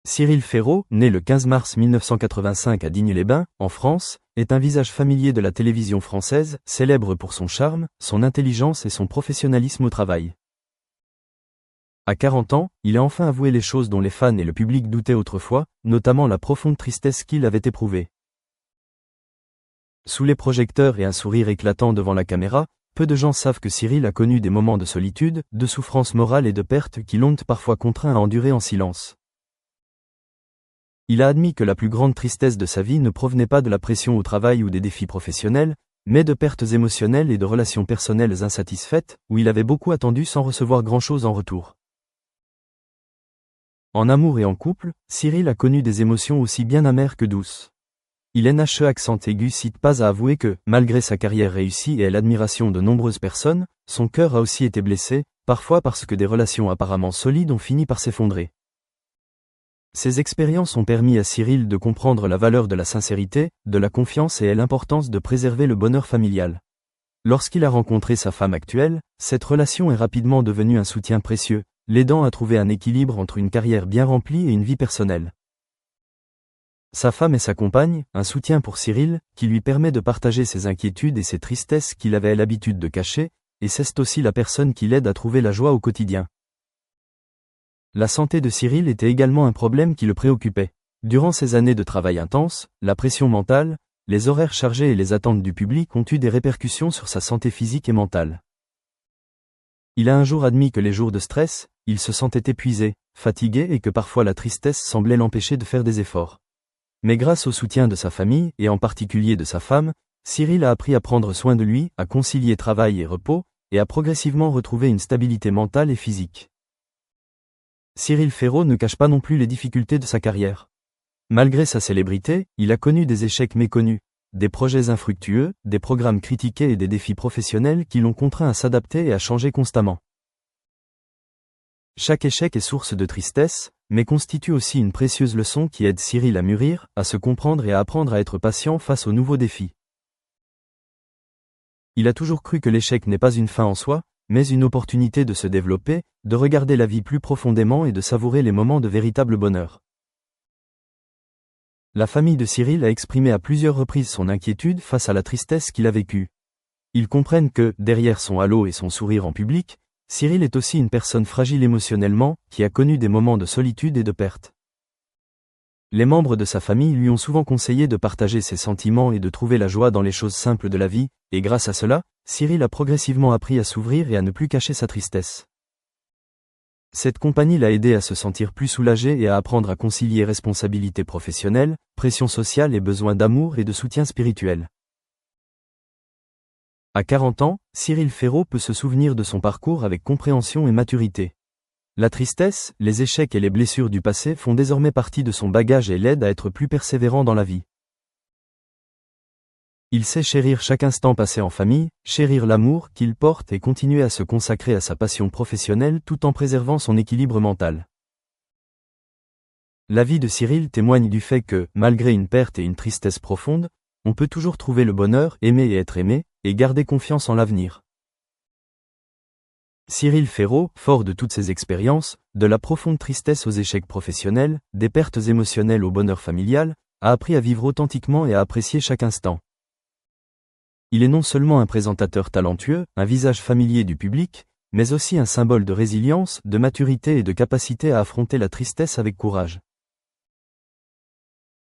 Cyril Ferraud, né le 15 mars 1985 à Digne-les-Bains, en France, est un visage familier de la télévision française, célèbre pour son charme, son intelligence et son professionnalisme au travail. À 40 ans, il a enfin avoué les choses dont les fans et le public doutaient autrefois, notamment la profonde tristesse qu'il avait éprouvée. Sous les projecteurs et un sourire éclatant devant la caméra, peu de gens savent que Cyril a connu des moments de solitude, de souffrance morale et de perte qui l'ont parfois contraint à endurer en silence. Il a admis que la plus grande tristesse de sa vie ne provenait pas de la pression au travail ou des défis professionnels, mais de pertes émotionnelles et de relations personnelles insatisfaites, où il avait beaucoup attendu sans recevoir grand-chose en retour. En amour et en couple, Cyril a connu des émotions aussi bien amères que douces. Il accent aigu cite pas à avouer que, malgré sa carrière réussie et l'admiration de nombreuses personnes, son cœur a aussi été blessé, parfois parce que des relations apparemment solides ont fini par s'effondrer. Ces expériences ont permis à Cyril de comprendre la valeur de la sincérité, de la confiance et l'importance de préserver le bonheur familial. Lorsqu'il a rencontré sa femme actuelle, cette relation est rapidement devenue un soutien précieux, l'aidant à trouver un équilibre entre une carrière bien remplie et une vie personnelle. Sa femme est sa compagne, un soutien pour Cyril, qui lui permet de partager ses inquiétudes et ses tristesses qu'il avait l'habitude de cacher, et c'est aussi la personne qui l'aide à trouver la joie au quotidien. La santé de Cyril était également un problème qui le préoccupait. Durant ses années de travail intense, la pression mentale, les horaires chargés et les attentes du public ont eu des répercussions sur sa santé physique et mentale. Il a un jour admis que les jours de stress, il se sentait épuisé, fatigué et que parfois la tristesse semblait l'empêcher de faire des efforts. Mais grâce au soutien de sa famille, et en particulier de sa femme, Cyril a appris à prendre soin de lui, à concilier travail et repos, et à progressivement retrouver une stabilité mentale et physique. Cyril Ferraud ne cache pas non plus les difficultés de sa carrière. Malgré sa célébrité, il a connu des échecs méconnus, des projets infructueux, des programmes critiqués et des défis professionnels qui l'ont contraint à s'adapter et à changer constamment. Chaque échec est source de tristesse, mais constitue aussi une précieuse leçon qui aide Cyril à mûrir, à se comprendre et à apprendre à être patient face aux nouveaux défis. Il a toujours cru que l'échec n'est pas une fin en soi, mais une opportunité de se développer, de regarder la vie plus profondément et de savourer les moments de véritable bonheur. La famille de Cyril a exprimé à plusieurs reprises son inquiétude face à la tristesse qu'il a vécue. Ils comprennent que, derrière son halo et son sourire en public, Cyril est aussi une personne fragile émotionnellement, qui a connu des moments de solitude et de perte. Les membres de sa famille lui ont souvent conseillé de partager ses sentiments et de trouver la joie dans les choses simples de la vie, et grâce à cela, Cyril a progressivement appris à s'ouvrir et à ne plus cacher sa tristesse. Cette compagnie l'a aidé à se sentir plus soulagé et à apprendre à concilier responsabilité professionnelle, pression sociale et besoin d'amour et de soutien spirituel. À 40 ans, Cyril Ferraud peut se souvenir de son parcours avec compréhension et maturité. La tristesse, les échecs et les blessures du passé font désormais partie de son bagage et l'aident à être plus persévérant dans la vie. Il sait chérir chaque instant passé en famille, chérir l'amour qu'il porte et continuer à se consacrer à sa passion professionnelle tout en préservant son équilibre mental. La vie de Cyril témoigne du fait que, malgré une perte et une tristesse profonde, on peut toujours trouver le bonheur, aimer et être aimé, et garder confiance en l'avenir. Cyril Ferraud, fort de toutes ses expériences, de la profonde tristesse aux échecs professionnels, des pertes émotionnelles au bonheur familial, a appris à vivre authentiquement et à apprécier chaque instant. Il est non seulement un présentateur talentueux, un visage familier du public, mais aussi un symbole de résilience, de maturité et de capacité à affronter la tristesse avec courage.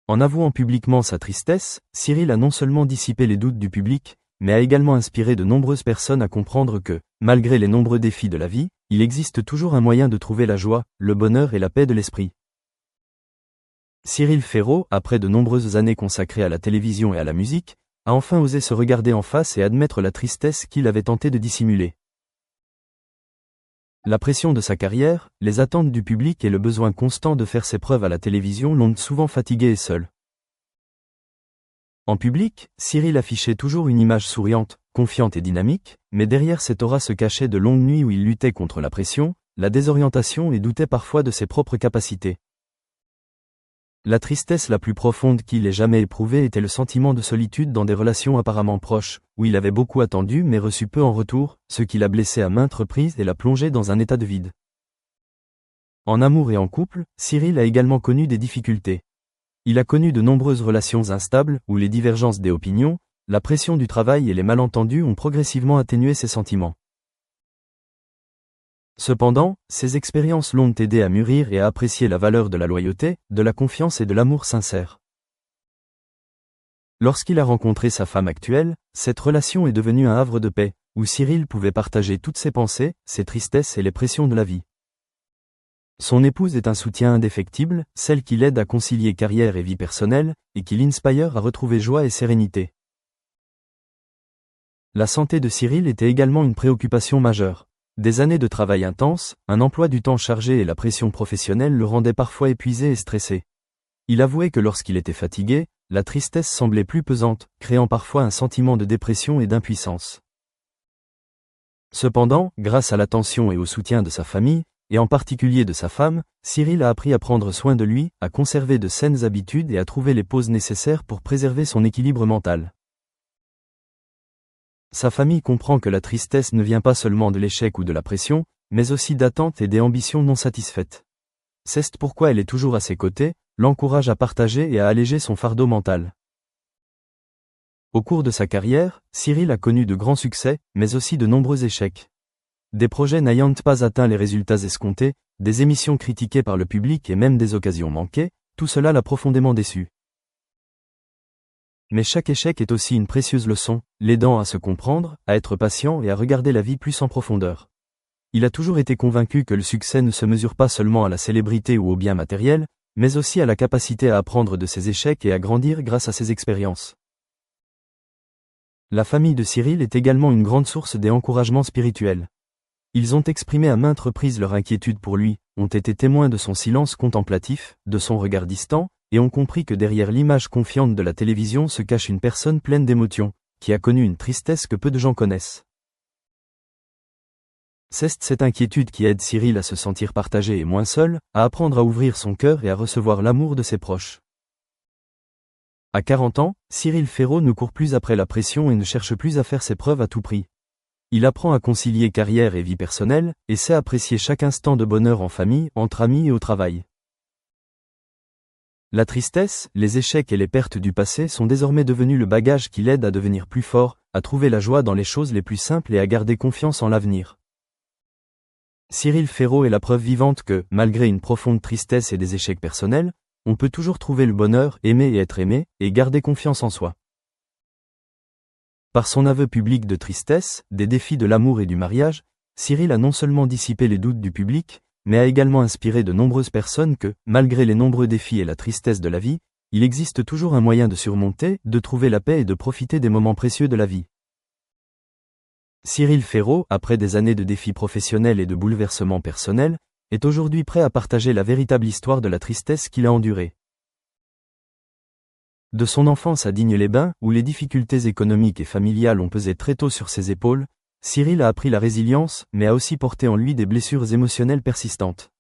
En avouant publiquement sa tristesse, Cyril a non seulement dissipé les doutes du public, mais a également inspiré de nombreuses personnes à comprendre que, malgré les nombreux défis de la vie, il existe toujours un moyen de trouver la joie, le bonheur et la paix de l'esprit. Cyril Ferraud, après de nombreuses années consacrées à la télévision et à la musique, a enfin osé se regarder en face et admettre la tristesse qu'il avait tenté de dissimuler. La pression de sa carrière, les attentes du public et le besoin constant de faire ses preuves à la télévision l'ont souvent fatigué et seul. En public, Cyril affichait toujours une image souriante, confiante et dynamique, mais derrière cette aura se cachaient de longues nuits où il luttait contre la pression, la désorientation et doutait parfois de ses propres capacités. La tristesse la plus profonde qu'il ait jamais éprouvée était le sentiment de solitude dans des relations apparemment proches, où il avait beaucoup attendu mais reçu peu en retour, ce qui l'a blessé à maintes reprises et l'a plongé dans un état de vide. En amour et en couple, Cyril a également connu des difficultés. Il a connu de nombreuses relations instables où les divergences des opinions, la pression du travail et les malentendus ont progressivement atténué ses sentiments. Cependant, ces expériences l'ont aidé à mûrir et à apprécier la valeur de la loyauté, de la confiance et de l'amour sincère. Lorsqu'il a rencontré sa femme actuelle, cette relation est devenue un havre de paix, où Cyril pouvait partager toutes ses pensées, ses tristesses et les pressions de la vie. Son épouse est un soutien indéfectible, celle qui l'aide à concilier carrière et vie personnelle, et qui l'inspire à retrouver joie et sérénité. La santé de Cyril était également une préoccupation majeure. Des années de travail intense, un emploi du temps chargé et la pression professionnelle le rendaient parfois épuisé et stressé. Il avouait que lorsqu'il était fatigué, la tristesse semblait plus pesante, créant parfois un sentiment de dépression et d'impuissance. Cependant, grâce à l'attention et au soutien de sa famille, et en particulier de sa femme, Cyril a appris à prendre soin de lui, à conserver de saines habitudes et à trouver les pauses nécessaires pour préserver son équilibre mental. Sa famille comprend que la tristesse ne vient pas seulement de l'échec ou de la pression, mais aussi d'attentes et des ambitions non satisfaites. C'est pourquoi elle est toujours à ses côtés, l'encourage à partager et à alléger son fardeau mental. Au cours de sa carrière, Cyril a connu de grands succès, mais aussi de nombreux échecs. Des projets n'ayant pas atteint les résultats escomptés, des émissions critiquées par le public et même des occasions manquées, tout cela l'a profondément déçu. Mais chaque échec est aussi une précieuse leçon, l'aidant à se comprendre, à être patient et à regarder la vie plus en profondeur. Il a toujours été convaincu que le succès ne se mesure pas seulement à la célébrité ou au bien matériel, mais aussi à la capacité à apprendre de ses échecs et à grandir grâce à ses expériences. La famille de Cyril est également une grande source d'encouragement spirituel. Ils ont exprimé à maintes reprises leur inquiétude pour lui, ont été témoins de son silence contemplatif, de son regard distant, et ont compris que derrière l'image confiante de la télévision se cache une personne pleine d'émotions, qui a connu une tristesse que peu de gens connaissent. C'est cette inquiétude qui aide Cyril à se sentir partagé et moins seul, à apprendre à ouvrir son cœur et à recevoir l'amour de ses proches. À 40 ans, Cyril Ferraud ne court plus après la pression et ne cherche plus à faire ses preuves à tout prix. Il apprend à concilier carrière et vie personnelle, et sait apprécier chaque instant de bonheur en famille, entre amis et au travail. La tristesse, les échecs et les pertes du passé sont désormais devenus le bagage qui l'aide à devenir plus fort, à trouver la joie dans les choses les plus simples et à garder confiance en l'avenir. Cyril Ferraud est la preuve vivante que, malgré une profonde tristesse et des échecs personnels, on peut toujours trouver le bonheur, aimer et être aimé, et garder confiance en soi. Par son aveu public de tristesse, des défis de l'amour et du mariage, Cyril a non seulement dissipé les doutes du public, mais a également inspiré de nombreuses personnes que, malgré les nombreux défis et la tristesse de la vie, il existe toujours un moyen de surmonter, de trouver la paix et de profiter des moments précieux de la vie. Cyril Ferraud, après des années de défis professionnels et de bouleversements personnels, est aujourd'hui prêt à partager la véritable histoire de la tristesse qu'il a endurée. De son enfance à Digne-les-Bains, où les difficultés économiques et familiales ont pesé très tôt sur ses épaules, Cyril a appris la résilience, mais a aussi porté en lui des blessures émotionnelles persistantes.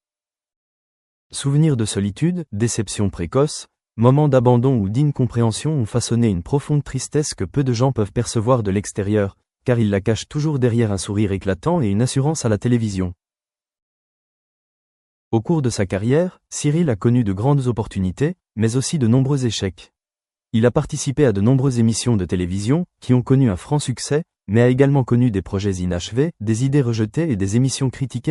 Souvenirs de solitude, déceptions précoces, moments d'abandon ou d'incompréhension ont façonné une profonde tristesse que peu de gens peuvent percevoir de l'extérieur, car il la cache toujours derrière un sourire éclatant et une assurance à la télévision. Au cours de sa carrière, Cyril a connu de grandes opportunités, mais aussi de nombreux échecs. Il a participé à de nombreuses émissions de télévision, qui ont connu un franc succès, mais a également connu des projets inachevés, des idées rejetées et des émissions critiquées